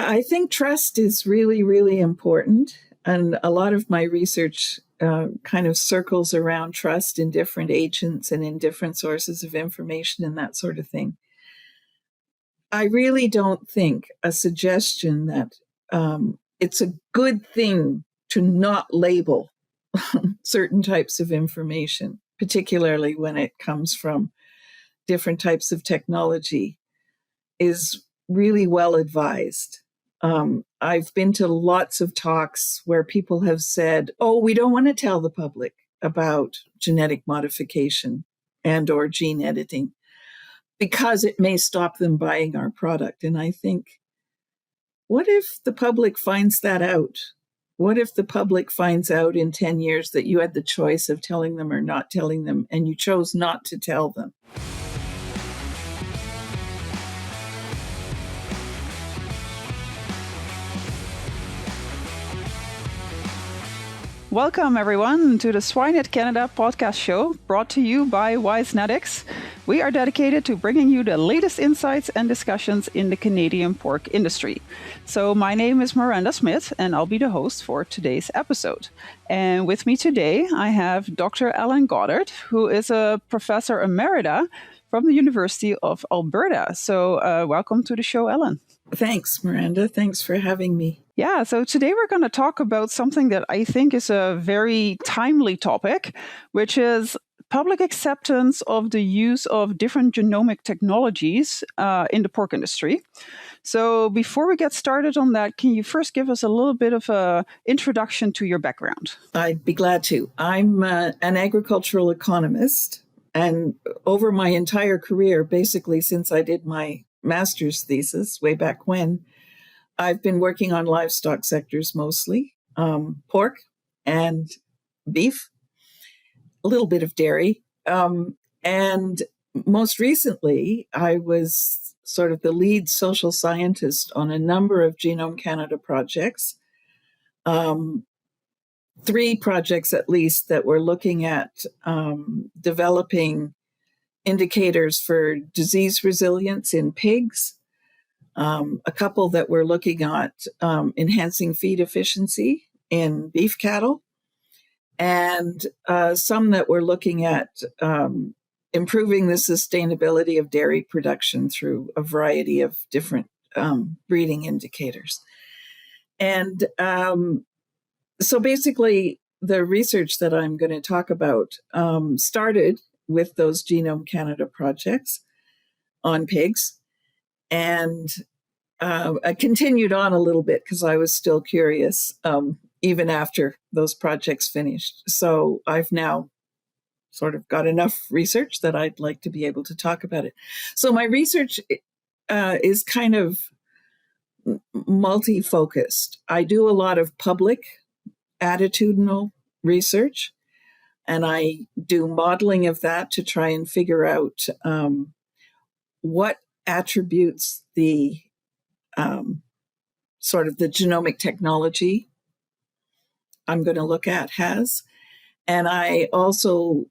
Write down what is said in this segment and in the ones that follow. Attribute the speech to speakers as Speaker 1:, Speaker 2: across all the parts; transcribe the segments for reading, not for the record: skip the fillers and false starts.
Speaker 1: I think trust is really, really important. And a lot of my research kind of circles around trust in different agents and in different sources of information and that sort of thing. I really don't think a suggestion that it's a good thing to not label certain types of information, particularly when it comes from different types of technology, is really well advised. I've been to lots of talks where people have said, oh, we don't want to tell the public about genetic modification and or gene editing because it may stop them buying our product. And I think, what if the public finds that out? What if the public finds out in 10 years that you had the choice of telling them or not telling them, and you chose not to tell them?
Speaker 2: Welcome, everyone, to the Swine Canada podcast show, brought to you by WiseNetics. We are dedicated to bringing you the latest insights and discussions in the Canadian pork industry. So my name is Miranda Smith, and I'll be the host for today's episode. And with me today, I have Dr. Ellen Goddard, who is a professor emerita from the University of Alberta. So welcome to the show, Ellen.
Speaker 1: Thanks, Miranda. Thanks for having me.
Speaker 2: Yeah, so today we're going to talk about something that I think is a very timely topic, which is public acceptance of the use of different genomic technologies in the pork industry. So before we get started on that, can you first give us a little bit of an introduction to your background?
Speaker 1: I'd be glad to. I'm an agricultural economist, and over my entire career, basically since I did my master's thesis way back when, I've been working on livestock sectors mostly, pork and beef, a little bit of dairy. And most recently, I was sort of the lead social scientist on a number of Genome Canada projects, 3 projects at least that were looking at developing indicators for disease resilience in pigs, a couple that were looking at enhancing feed efficiency in beef cattle, and some that were looking at improving the sustainability of dairy production through a variety of different breeding indicators. And so basically, the research that I'm going to talk about started with those Genome Canada projects on pigs. And I continued on a little bit because I was still curious, even after those projects finished. So I've now sort of got enough research that I'd like to be able to talk about it. So my research is kind of multi-focused. I do a lot of public attitudinal research, and I do modeling of that to try and figure out what attributes the sort of the genomic technology I'm going to look at has. And I also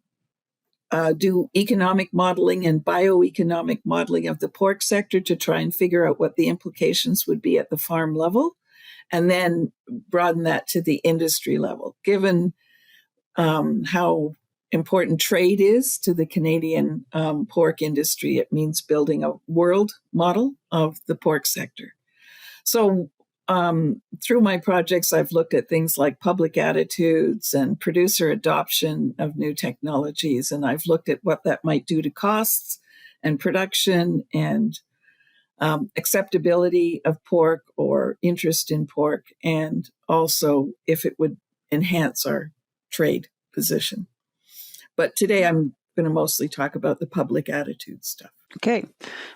Speaker 1: do economic modeling and bioeconomic modeling of the pork sector to try and figure out what the implications would be at the farm level, and then broaden that to the industry level, given how important trade is to the Canadian pork industry. It means building a world model of the pork sector. So through my projects, I've looked at things like public attitudes and producer adoption of new technologies, and I've looked at what that might do to costs and production and acceptability of pork or interest in pork, and also if it would enhance our trade position. But today I'm going to mostly talk about the public attitude stuff.
Speaker 2: Okay.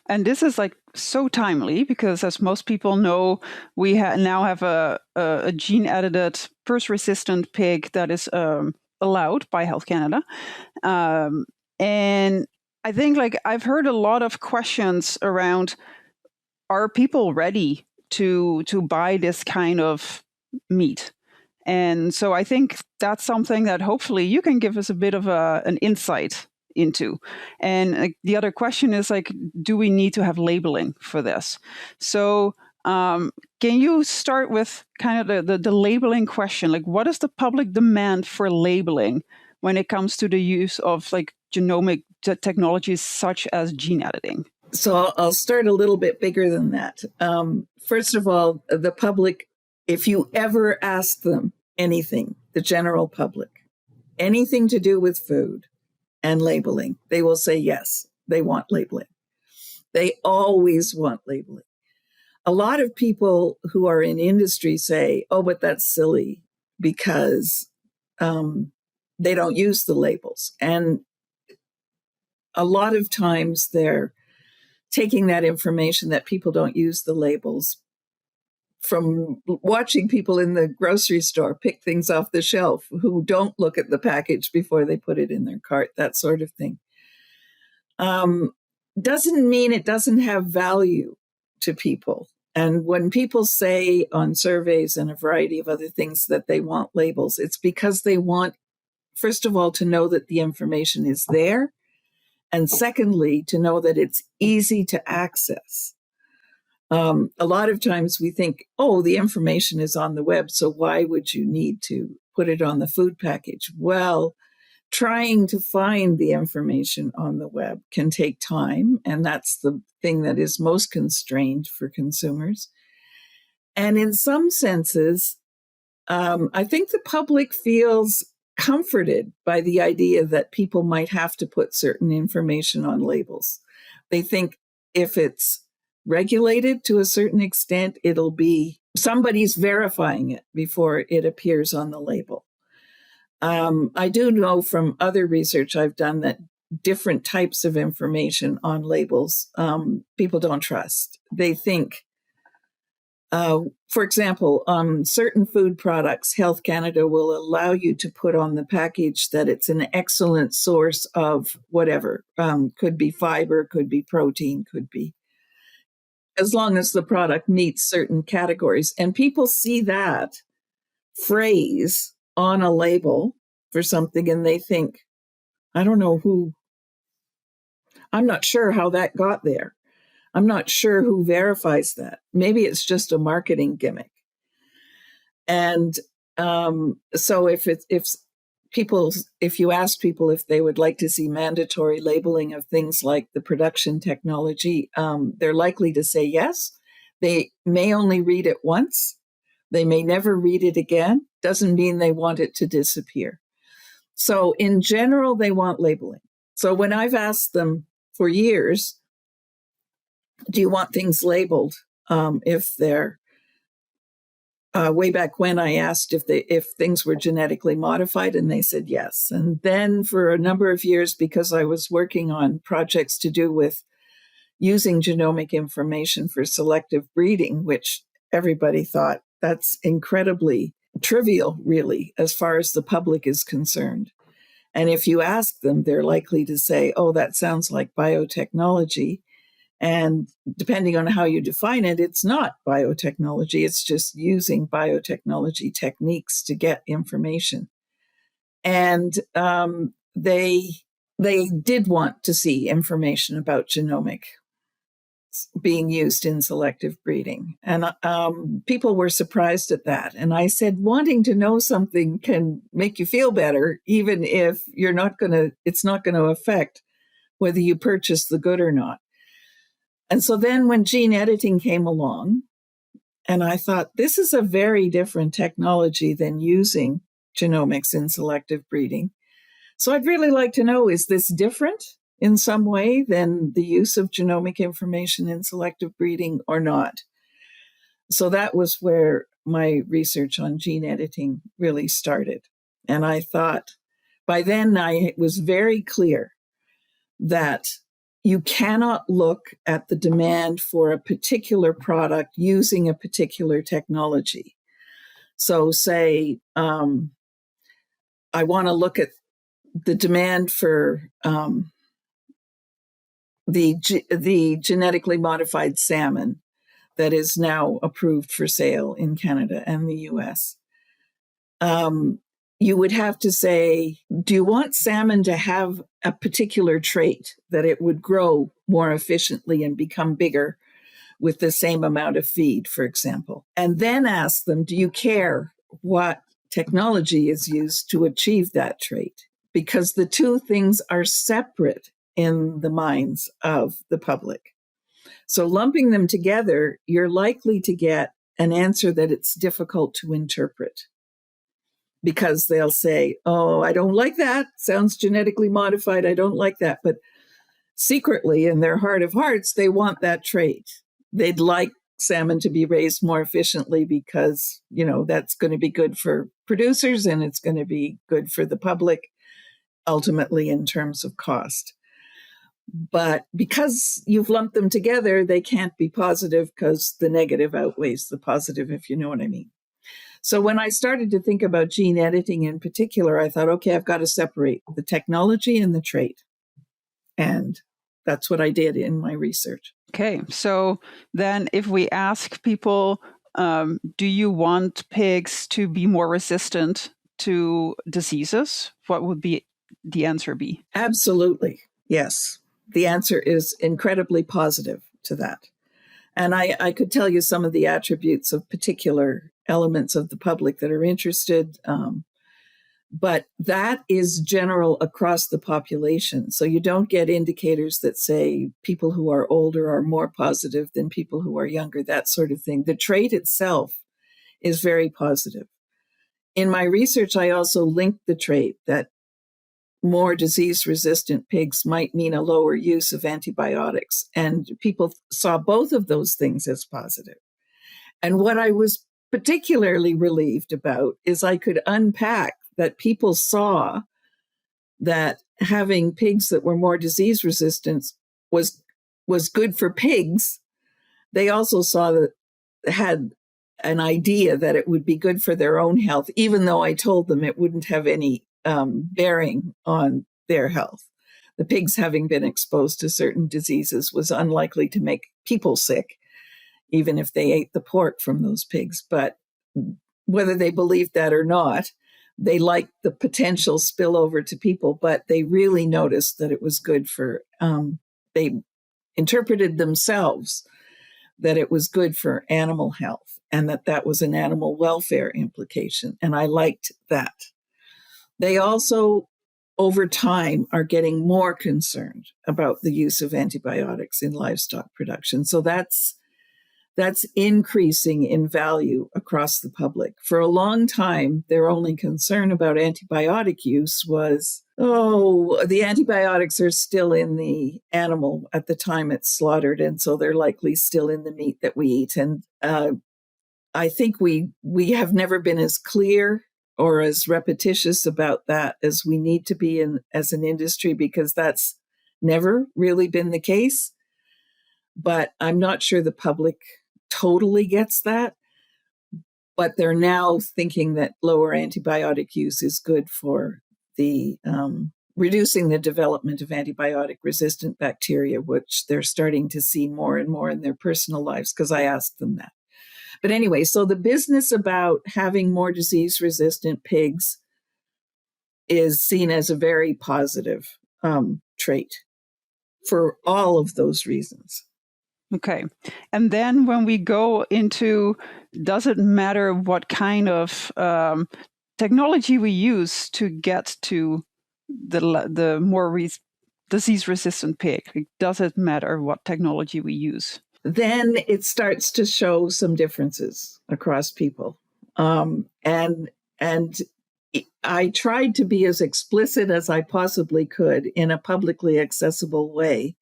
Speaker 2: And this is like so timely because, as most people know, we now have a gene-edited PRRS-resistant pig that is allowed by Health Canada. And I think I've heard a lot of questions around, are people ready to buy this kind of meat? And so I think that's something that hopefully you can give us a bit of an insight into. And the other question is do we need to have labeling for this? So Can you start with kind of the labeling question? Like, what is the public demand for labeling when it comes to the use of like genomic technologies such as gene editing?
Speaker 1: So I'll start a little bit bigger than that. First of all, the public, if you ever ask them anything, the general public, anything to do with food and labeling, they will say yes, they want labeling. They always want labeling. A lot of people who are in industry say, oh, but that's silly because they don't use the labels. And a lot of times they're taking that information that people don't use the labels from watching people in the grocery store pick things off the shelf who don't look at the package before they put it in their cart, that sort of thing. Doesn't mean it doesn't have value to people. And when people say on surveys and a variety of other things that they want labels, it's because they want, first of all, to know that the information is there. And secondly, to know that it's easy to access. A lot of times we think, oh, the information is on the web, so why would you need to put it on the food package? Well, trying to find the information on the web can take time, and that's the thing that is most constrained for consumers. And in some senses, I think the public feels comforted by the idea that people might have to put certain information on labels. They think if it's regulated to a certain extent, it'll be somebody's verifying it before it appears on the label. I do know from other research I've done that different types of information on labels people don't trust. They think, for example, certain food products, Health Canada will allow you to put on the package that it's an excellent source of whatever. Could be fiber, could be protein, could be, as long as the product meets certain categories. And people see that phrase on a label for something and they think, I'm not sure how that got there. I'm not sure who verifies that. Maybe it's just a marketing gimmick. And so if you ask people if they would like to see mandatory labeling of things like the production technology, they're likely to say yes. They may only read it once. They may never read it again. Doesn't mean they want it to disappear. So in general, they want labeling. So when I've asked them for years, do you want things labeled? If they're way back when I asked if things were genetically modified, and they said yes. And then for a number of years, because I was working on projects to do with using genomic information for selective breeding, which everybody thought that's incredibly trivial, really, as far as the public is concerned. And if you ask them, they're likely to say, oh, that sounds like biotechnology. And depending on how you define it, it's not biotechnology. It's just using biotechnology techniques to get information. And they did want to see information about genomic being used in selective breeding. And people were surprised at that. And I said, wanting to know something can make you feel better, even if it's not going to affect whether you purchase the good or not. And so then when gene editing came along, and I thought, this is a very different technology than using genomics in selective breeding. So I'd really like to know, is this different in some way than the use of genomic information in selective breeding or not? So that was where my research on gene editing really started. And I thought, by then it was very clear that you cannot look at the demand for a particular product using a particular technology. So say, I want to look at the demand for the genetically modified salmon that is now approved for sale in Canada and the US. You would have to say, do you want salmon to have a particular trait that it would grow more efficiently and become bigger with the same amount of feed, for example. And then ask them, do you care what technology is used to achieve that trait? Because the two things are separate in the minds of the public. So lumping them together, you're likely to get an answer that it's difficult to interpret, because they'll say, oh, I don't like that. Sounds genetically modified. I don't like that. But secretly, in their heart of hearts, they want that trait. They'd like salmon to be raised more efficiently because, that's going to be good for producers and it's going to be good for the public, ultimately in terms of cost. But because you've lumped them together, they can't be positive because the negative outweighs the positive, if you know what I mean. So when I started to think about gene editing in particular, I thought, okay, I've got to separate the technology and the trait. And that's what I did in my research.
Speaker 2: Okay, so then if we ask people, do you want pigs to be more resistant to diseases? What would be the answer be?
Speaker 1: Absolutely, yes. The answer is incredibly positive to that. And I could tell you some of the attributes of particular elements of the public that are interested, but that is general across the population. So you don't get indicators that say people who are older are more positive than people who are younger, that sort of thing. The trait itself is very positive. In my research, I also linked the trait that more disease-resistant pigs might mean a lower use of antibiotics. And people saw both of those things as positive. And what I was particularly relieved about is I could unpack that people saw that having pigs that were more disease-resistant was good for pigs. They also saw that had an idea that it would be good for their own health, even though I told them it wouldn't have any bearing on their health. The pigs having been exposed to certain diseases was unlikely to make people sick, even if they ate the pork from those pigs. But whether they believed that or not, they liked the potential spillover to people, but they really noticed that it was good for, they interpreted themselves that it was good for animal health and that was an animal welfare implication. And I liked that. They also, over time, are getting more concerned about the use of antibiotics in livestock production. So that's increasing in value across the public. For a long time, their only concern about antibiotic use was, the antibiotics are still in the animal at the time it's slaughtered, and so they're likely still in the meat that we eat. And I think we have never been as clear or as repetitious about that as we need to be as an industry, because that's never really been the case. But I'm not sure the public totally gets that. But they're now thinking that lower antibiotic use is good for the reducing the development of antibiotic-resistant bacteria, which they're starting to see more and more in their personal lives, because I asked them that. But anyway, so the business about having more disease-resistant pigs is seen as a very positive trait for all of those reasons.
Speaker 2: Okay. And then when we go into, does it matter what kind of technology we use to get to the more disease-resistant pig? Does it matter what technology we use?
Speaker 1: Then it starts to show some differences across people. And I tried to be as explicit as I possibly could in a publicly accessible way,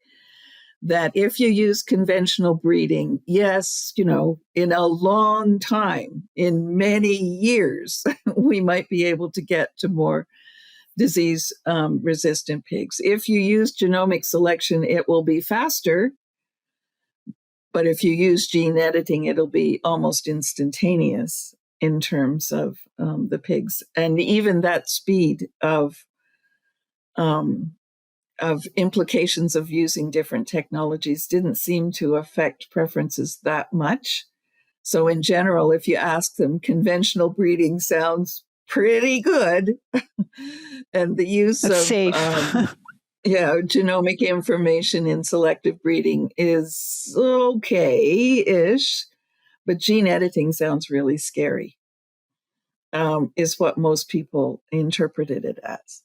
Speaker 1: that if you use conventional breeding, yes, in a long time, in many years, we might be able to get to more disease resistant pigs. If you use genomic selection, it will be faster. But if you use gene editing, it'll be almost instantaneous in terms of the pigs. And even that speed of implications of using different technologies didn't seem to affect preferences that much. So in general, if you ask them, conventional breeding sounds pretty good. And the use
Speaker 2: That's
Speaker 1: of
Speaker 2: safe.
Speaker 1: Yeah, genomic information in selective breeding is okay-ish, but gene editing sounds really scary, is what most people interpreted it as.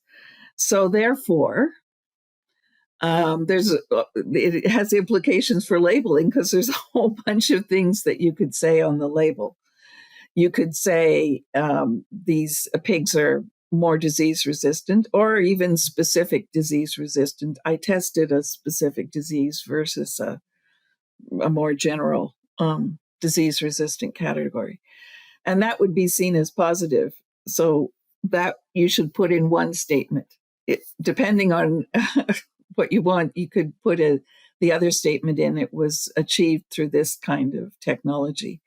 Speaker 1: So therefore, it has implications for labeling because there's a whole bunch of things that you could say on the label. You could say these pigs are more disease resistant or even specific disease resistant. I tested a specific disease versus a more general disease resistant category. And that would be seen as positive. So that you should put in one statement. Depending on what you want, you could put the other statement in. It was achieved through this kind of technology.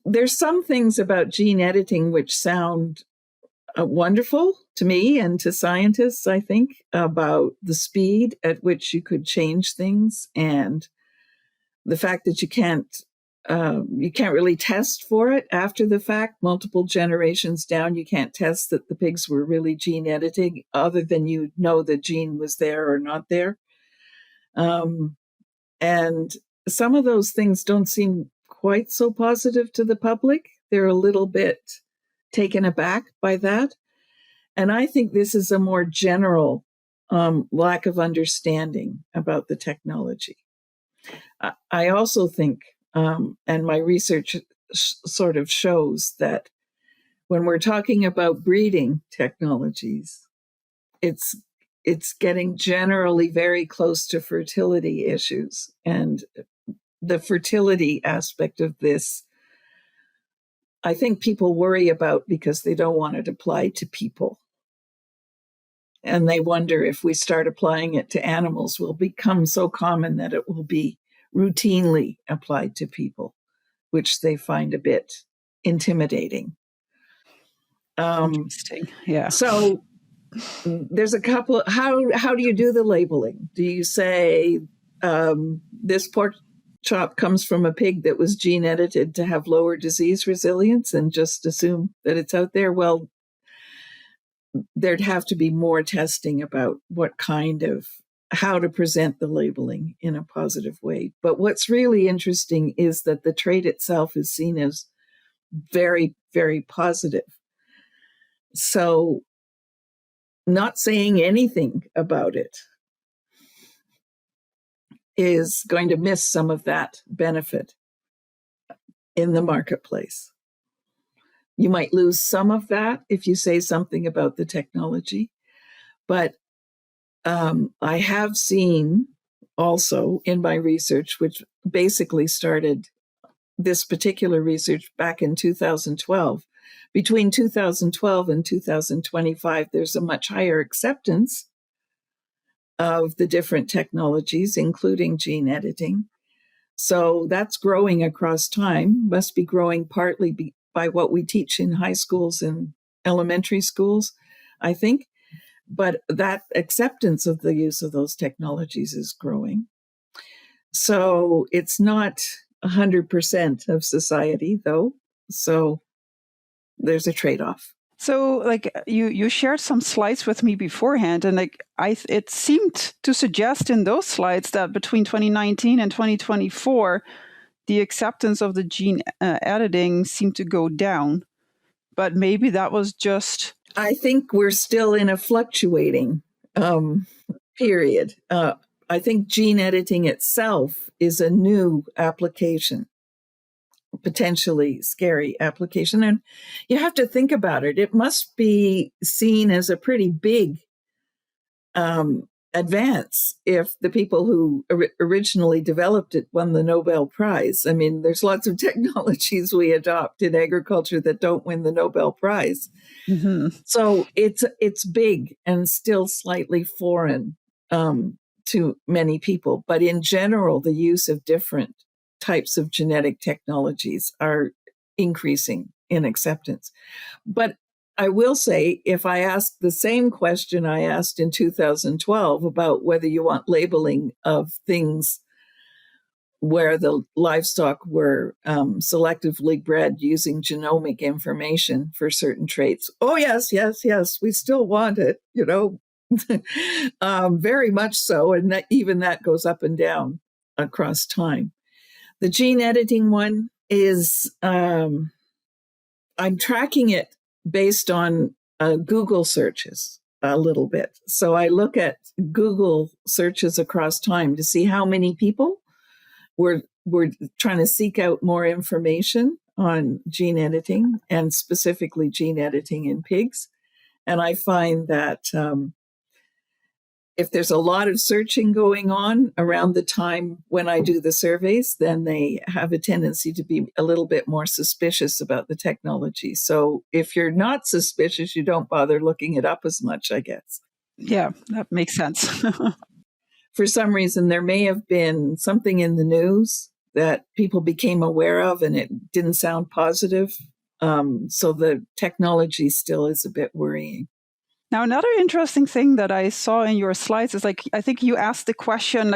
Speaker 1: There's some things about gene editing which sound wonderful to me and to scientists, I think, about the speed at which you could change things and the fact that you can't really test for it after the fact. Multiple generations down, you can't test that the pigs were really gene editing other than you know the gene was there or not there. And some of those things don't seem quite so positive to the public. They're a little bit taken aback by that. And I think this is a more general lack of understanding about the technology. I also think, and my research sort of shows that when we're talking about breeding technologies, it's getting generally very close to fertility issues. And the fertility aspect of this, I think people worry about because they don't want it applied to people. And they wonder if we start applying it to animals, will become so common that it will be routinely applied to people, which they find a bit intimidating.
Speaker 2: Interesting. Yeah.
Speaker 1: So there's a couple. How do you do the labeling? Do you say this pork chop comes from a pig that was gene edited to have lower disease resilience and just assume that it's out there? Well, there'd have to be more testing about how to present the labeling in a positive way. But what's really interesting is that the trait itself is seen as very, very positive. So not saying anything about it is going to miss some of that benefit in the marketplace. You might lose some of that if you say something about the technology, but I have seen also in my research, which basically started this particular research back in 2012. Between 2012 and 2025, there's a much higher acceptance of the different technologies, including gene editing. So that's growing across time, must be growing partly by what we teach in high schools and elementary schools, I think. But that acceptance of the use of those technologies is growing. So it's not 100% of society, though. So there's a trade-off.
Speaker 2: So, like you shared some slides with me beforehand, and it seemed to suggest in those slides that between 2019 and 2024, the acceptance of the gene editing seemed to go down. But maybe that was just.
Speaker 1: I think we're still in a fluctuating period. I think gene editing itself is a new application. Potentially scary application. And you have to think about it. It must be seen as a pretty big advance if the people who originally developed it won the Nobel Prize. I mean, there's lots of technologies we adopt in agriculture that don't win the Nobel Prize. Mm-hmm. So it's big and still slightly foreign to many people. But in general, the use of different types of genetic technologies are increasing in acceptance. But I will say, if I ask the same question I asked in 2012 about whether you want labeling of things where the livestock were selectively bred using genomic information for certain traits. Oh, yes, we still want it, very much so. And even that goes up and down across time. The gene editing one is, I'm tracking it based on Google searches a little bit. So I look at Google searches across time to see how many people were trying to seek out more information on gene editing, and specifically gene editing in pigs. And I find that if there's a lot of searching going on around the time when I do the surveys, then they have a tendency to be a little bit more suspicious about the technology. So if you're not suspicious, you don't bother looking it up as much, I guess.
Speaker 2: Yeah, that makes sense.
Speaker 1: For some reason, there may have been something in the news that people became aware of and it didn't sound positive. So the technology still is a bit worrying.
Speaker 2: Now, another interesting thing that I saw in your slides is I think you asked the question,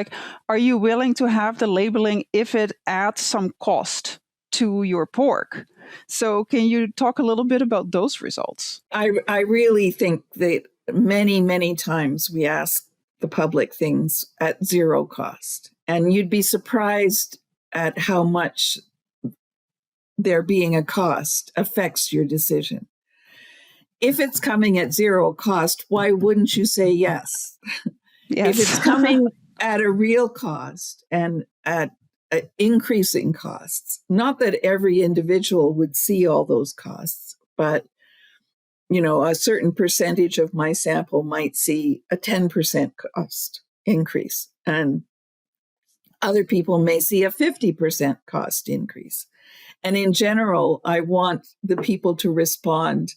Speaker 2: are you willing to have the labeling if it adds some cost to your pork? So can you talk a little bit about those results?
Speaker 1: I really think that many, many times we ask the public things at zero cost. And you'd be surprised at how much there being a cost affects your decision. If it's coming at zero cost, why wouldn't you say yes?
Speaker 2: Yes.
Speaker 1: If it's coming at a real cost and at increasing costs, not that every individual would see all those costs, but a certain percentage of my sample might see a 10% cost increase, and other people may see a 50% cost increase. And in general, I want the people to respond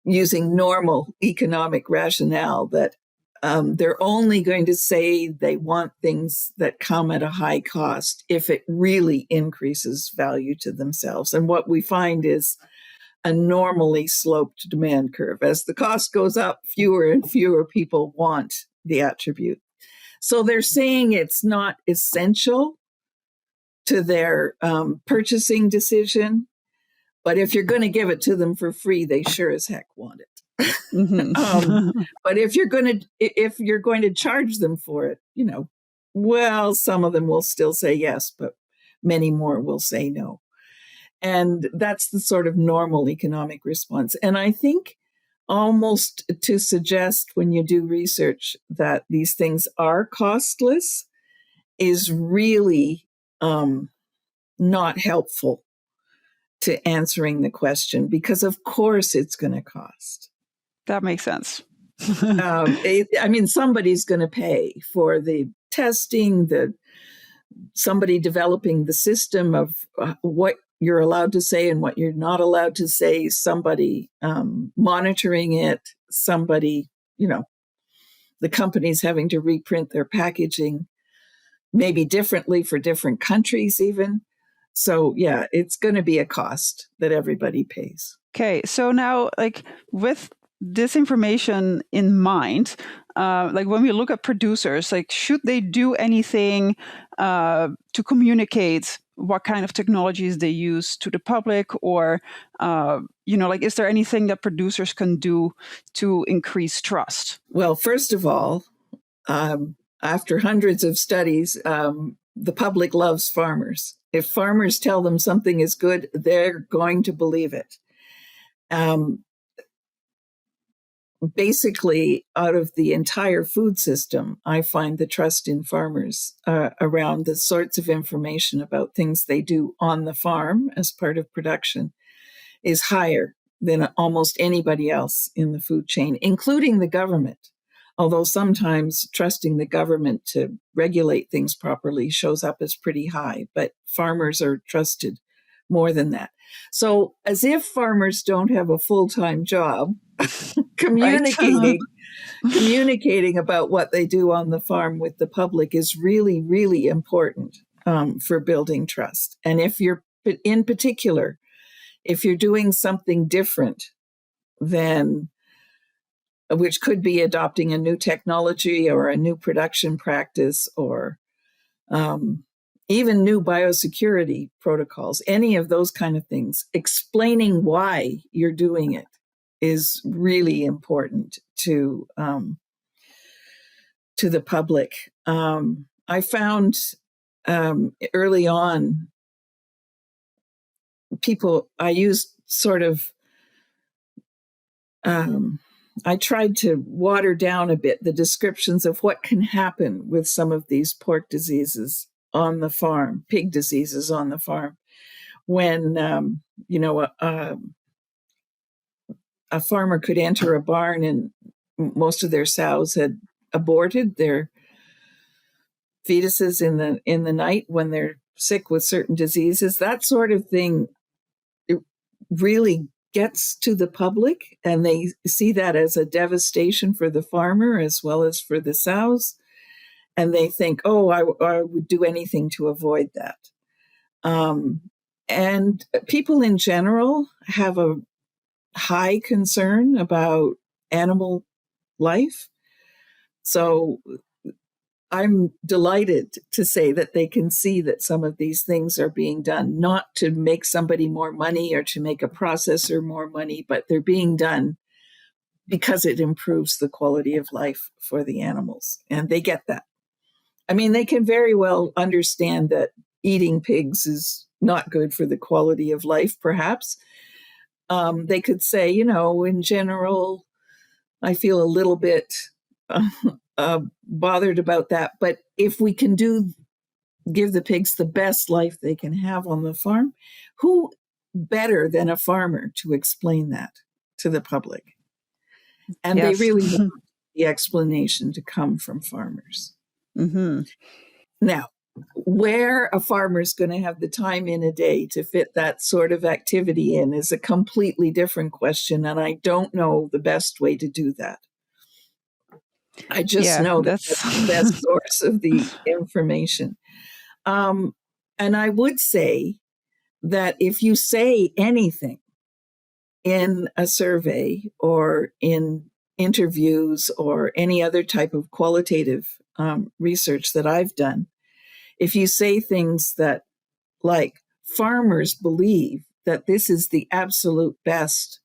Speaker 1: using normal economic rationale, that they're only going to say they want things that come at a high cost if it really increases value to themselves. And what we find is a normally sloped demand curve. As the cost goes up, fewer and fewer people want the attribute. So they're saying it's not essential to their purchasing decision, but if you're going to give it to them for free, they sure as heck want it.
Speaker 2: Mm-hmm.
Speaker 1: But if you're going to charge them for it, well, some of them will still say yes, but many more will say no. And that's the sort of normal economic response. And I think almost to suggest when you do research that these things are costless is really not helpful to answering the question, because of course it's going to cost.
Speaker 2: That makes sense.
Speaker 1: Somebody's going to pay for the testing, somebody developing the system of what you're allowed to say and what you're not allowed to say, somebody monitoring it, somebody, the companies having to reprint their packaging, maybe differently for different countries even. So yeah, it's going to be a cost that everybody pays.
Speaker 2: Okay, so now with this information in mind, when we look at producers, should they do anything to communicate what kind of technologies they use to the public, or is there anything that producers can do to increase trust?
Speaker 1: Well, first of all, after hundreds of studies, the public loves farmers. If farmers tell them something is good, they're going to believe it. Basically, out of the entire food system, I find the trust in farmers around the sorts of information about things they do on the farm as part of production is higher than almost anybody else in the food chain, including the government. Although sometimes trusting the government to regulate things properly shows up as pretty high, but farmers are trusted more than that. So as if farmers don't have a full-time job, communicating about what they do on the farm with the public is really, really important for building trust. And if you're, in particular, if you're doing something different than, which could be adopting a new technology or a new production practice, or even new biosecurity protocols, any of those kind of things, explaining why you're doing it is really important to the public. I found early on, I used sort of, I tried to water down a bit the descriptions of what can happen with some of these pork diseases on the farm, pig diseases on the farm, when, a farmer could enter a barn and most of their sows had aborted their fetuses in the night when they're sick with certain diseases. That sort of thing, it really gets to the public, and they see that as a devastation for the farmer as well as for the sows. And they think, oh, I would do anything to avoid that. And people in general have a high concern about animal life. So I'm delighted to say that they can see that some of these things are being done, not to make somebody more money or to make a processor more money, but they're being done because it improves the quality of life for the animals. And they get that. I mean, they can very well understand that eating pigs is not good for the quality of life, perhaps. They could say, in general, I feel a little bit bothered about that. But if we can give the pigs the best life they can have on the farm, who better than a farmer to explain that to the public? And
Speaker 2: Yes.
Speaker 1: they really want the explanation to come from farmers.
Speaker 2: Mm-hmm.
Speaker 1: Now, where a farmer is going to have the time in a day to fit that sort of activity in is a completely different question, and I don't know the best way to do that. I just know that's the best source of the information. And I would say that if you say anything in a survey or in interviews or any other type of qualitative research that I've done, if you say things that, like, farmers believe that this is the absolute best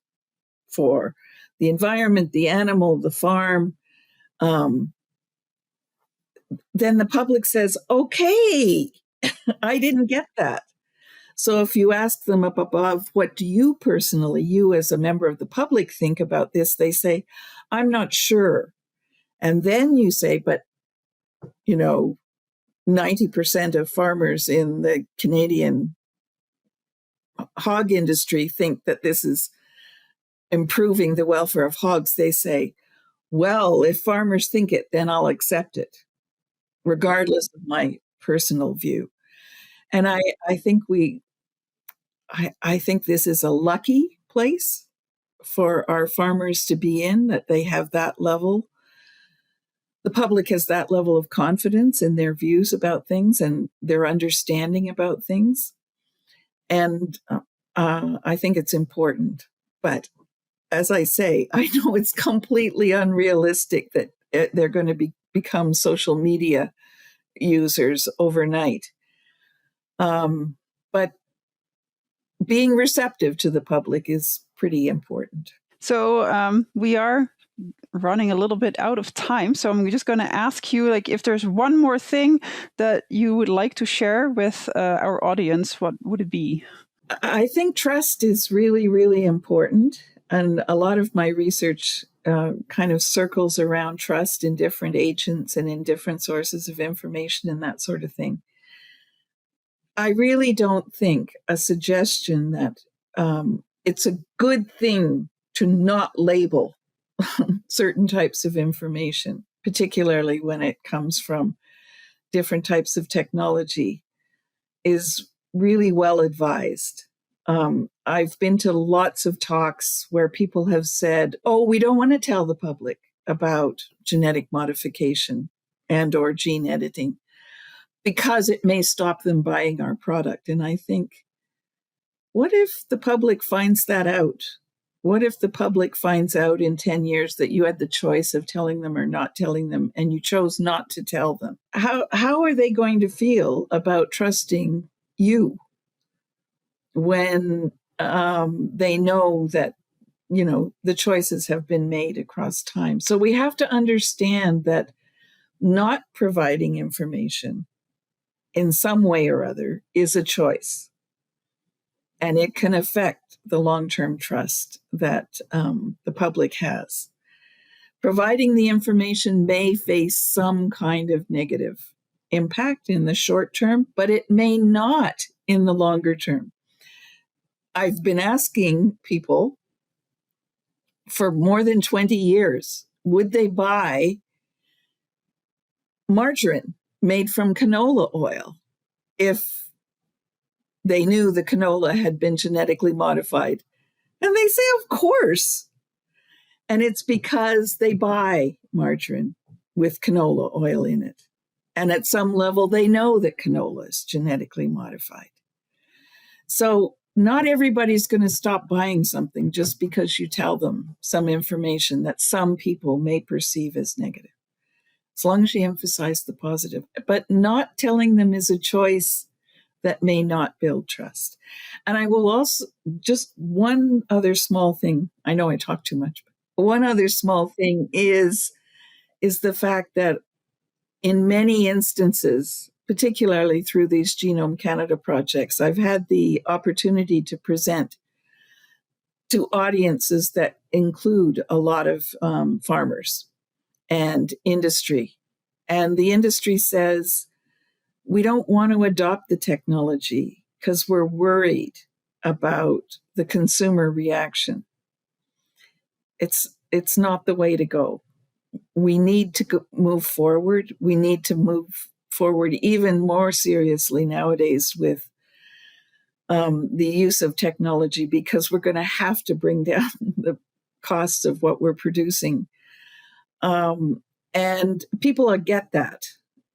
Speaker 1: for the environment, the animal, the farm, then the public says, okay, I didn't get that. So if you ask them up above, what do you personally, you as a member of the public, think about this? They say, I'm not sure. And then you say, but, 90% of farmers in the Canadian hog industry think that this is improving the welfare of hogs. They say, well, if farmers think it, then I'll accept it, regardless of my personal view. And I think I think this is a lucky place for our farmers to be in, that they have that level. The public has that level of confidence in their views about things and their understanding about things. And I think it's important. But as I say, I know it's completely unrealistic that they're going to become social media users overnight. But being receptive to the public is pretty important.
Speaker 2: So we are running a little bit out of time. So I'm just going to ask you, if there's one more thing that you would like to share with our audience, what would it be?
Speaker 1: I think trust is really, really important. And a lot of my research kind of circles around trust in different agents and in different sources of information and that sort of thing. I really don't think a suggestion that it's a good thing to not label certain types of information, particularly when it comes from different types of technology, is really well advised. I've been to lots of talks where people have said, oh, we don't want to tell the public about genetic modification and or gene editing because it may stop them buying our product. And I think, what if the public finds that out What if the public finds out in 10 years that you had the choice of telling them or not telling them, and you chose not to tell them? How are they going to feel about trusting you when they know that, the choices have been made across time? So we have to understand that not providing information in some way or other is a choice. And it can affect the long-term trust that the public has. Providing the information may face some kind of negative impact in the short term, but it may not in the longer term. I've been asking people for more than 20 years, would they buy margarine made from canola oil if they knew the canola had been genetically modified? And they say, of course. And it's because they buy margarine with canola oil in it. And at some level, they know that canola is genetically modified. So not everybody's going to stop buying something just because you tell them some information that some people may perceive as negative, as long as you emphasize the positive. But not telling them is a choice that may not build trust. And I will also, just one other small thing, I know I talk too much, but one other small thing is the fact that in many instances, particularly through these Genome Canada projects, I've had the opportunity to present to audiences that include a lot of farmers and industry. And the industry says, we don't want to adopt the technology because we're worried about the consumer reaction. It's not the way to go. We need to move forward. We need to move forward even more seriously nowadays with the use of technology, because we're going to have to bring down the costs of what we're producing. And people get that.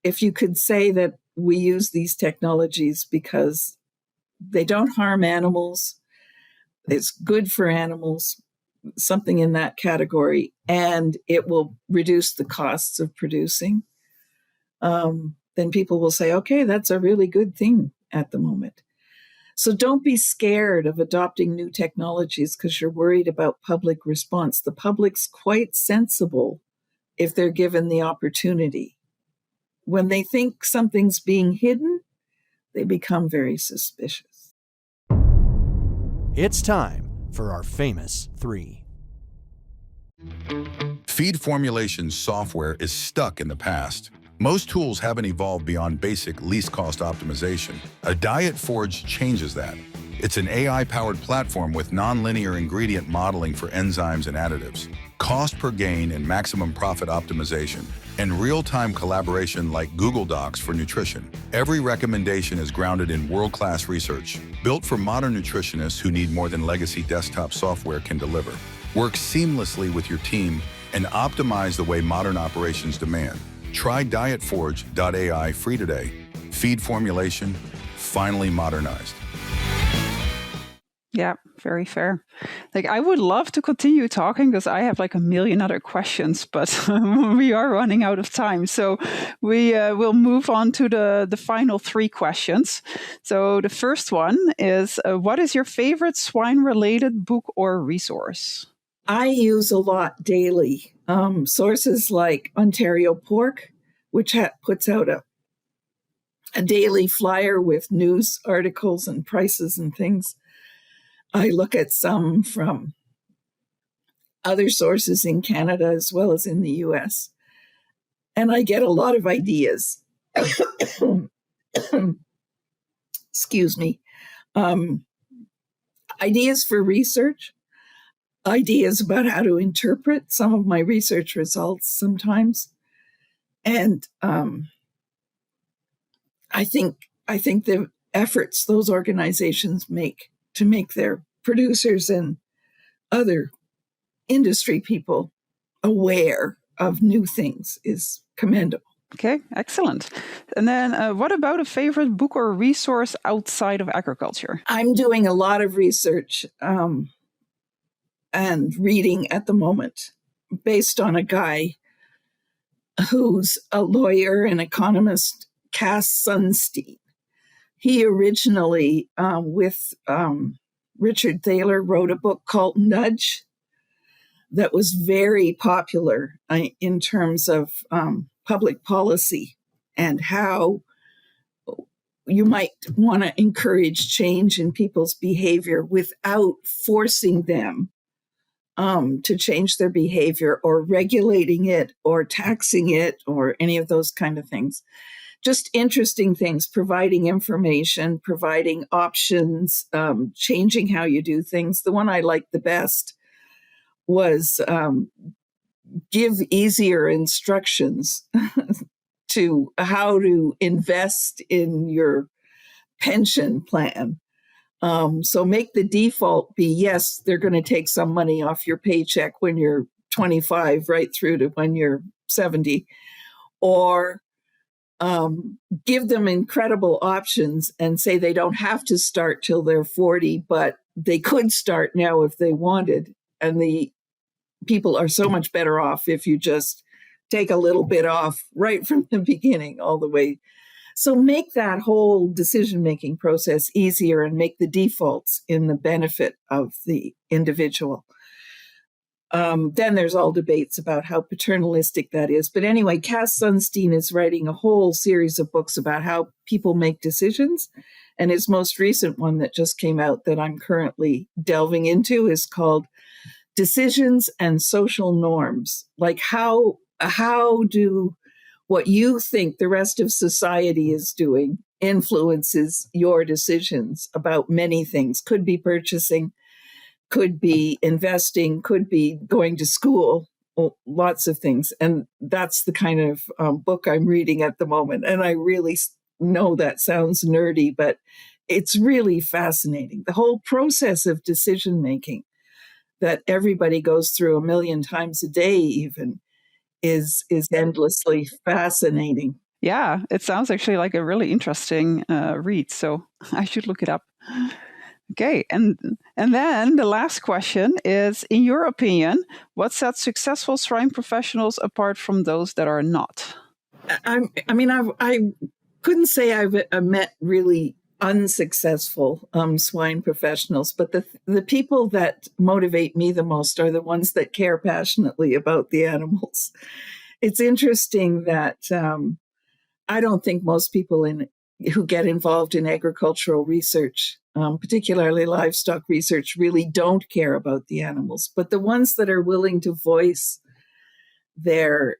Speaker 1: If you could say that we use these technologies because they don't harm animals, it's good for animals, something in that category, and it will reduce the costs of producing, then people will say, okay, that's a really good thing at the moment. So don't be scared of adopting new technologies because you're worried about public response. The public's quite sensible if they're given the opportunity. When they think something's being hidden, they become very suspicious.
Speaker 3: It's time for our famous three.
Speaker 4: Feed formulation software is stuck in the past. Most tools haven't evolved beyond basic least cost optimization. A Diet Forge changes that. It's an AI-powered platform with nonlinear ingredient modeling for enzymes and additives, cost per gain and maximum profit optimization, and real-time collaboration like Google Docs for nutrition. Every recommendation is grounded in world-class research, built for modern nutritionists who need more than legacy desktop software can deliver. Work seamlessly with your team and optimize the way modern operations demand. Try dietforge.ai free today. Feed formulation, finally modernized.
Speaker 2: Yeah, very fair. I would love to continue talking because I have a million other questions, but we are running out of time. So we will move on to the final three questions. So the first one is, what is your favorite swine-related book or resource?
Speaker 1: I use a lot daily. Sources like Ontario Pork, which puts out a daily flyer with news articles and prices and things. I look at some from other sources in Canada as well as in the US, and I get a lot of ideas. Excuse me. Ideas for research, ideas about how to interpret some of my research results sometimes. And I think the efforts those organizations make to make their producers and other industry people aware of new things is commendable.
Speaker 2: Okay, excellent. And then what about a favorite book or resource outside of agriculture?
Speaker 1: I'm doing a lot of research and reading at the moment, based on a guy who's a lawyer and economist, Cass Sunstein. He originally, with Richard Thaler, wrote a book called Nudge that was very popular in terms of public policy and how you might want to encourage change in people's behavior without forcing them to change their behavior or regulating it or taxing it or any of those kind of things. Just interesting things, providing information, providing options, changing how you do things. The one I liked the best was give easier instructions to how to invest in your pension plan. So make the default be, yes, they're going to take some money off your paycheck when you're 25 right through to when you're 70, or give them incredible options and say they don't have to start till they're 40, but they could start now if they wanted. And the people are so much better off if you just take a little bit off right from the beginning all the way. So make that whole decision-making process easier and make the defaults in the benefit of the individual. Then there's all debates about how paternalistic that is. But anyway, Cass Sunstein is writing a whole series of books about how people make decisions. And his most recent one that just came out that I'm currently delving into is called Decisions and Social Norms. Like how do what you think the rest of society is doing influences your decisions about many things. Could be purchasing, could be investing, could be going to school, lots of things. And that's the kind of book I'm reading at the moment. And I really know that sounds nerdy, but it's really fascinating. The whole process of decision making that everybody goes through a million times a day even is endlessly fascinating.
Speaker 2: Yeah, it sounds actually like a really interesting read, so I should look it up. Okay, and then the last question is, in your opinion, what sets successful swine professionals apart from those that are not?
Speaker 1: I couldn't say I've met really unsuccessful swine professionals, but the people that motivate me the most are the ones that care passionately about the animals. It's interesting that I don't think most people who get involved in agricultural research, particularly livestock research, really don't care about the animals. But the ones that are willing to voice their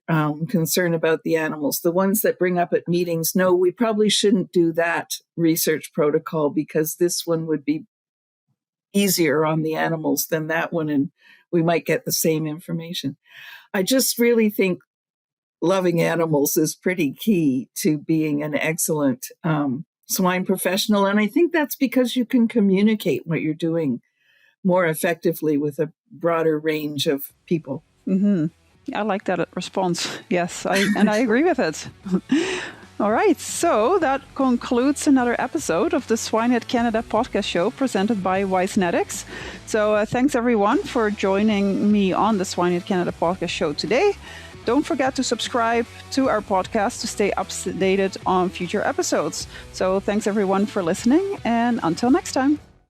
Speaker 1: concern about the animals, the ones that bring up at meetings, no, we probably shouldn't do that research protocol because this one would be easier on the animals than that one, and we might get the same information. I just really think loving animals is pretty key to being an excellent swine professional. And I think that's because you can communicate what you're doing more effectively with a broader range of people.
Speaker 2: Mm-hmm. I like that response. Yes, I agree with it. All right, so that concludes another episode of the Swinehead Canada podcast show presented by Wise Genetics. So thanks everyone for joining me on the Swinehead Canada podcast show today. Don't forget to subscribe to our podcast to stay updated on future episodes. So thanks everyone for listening, and until next time.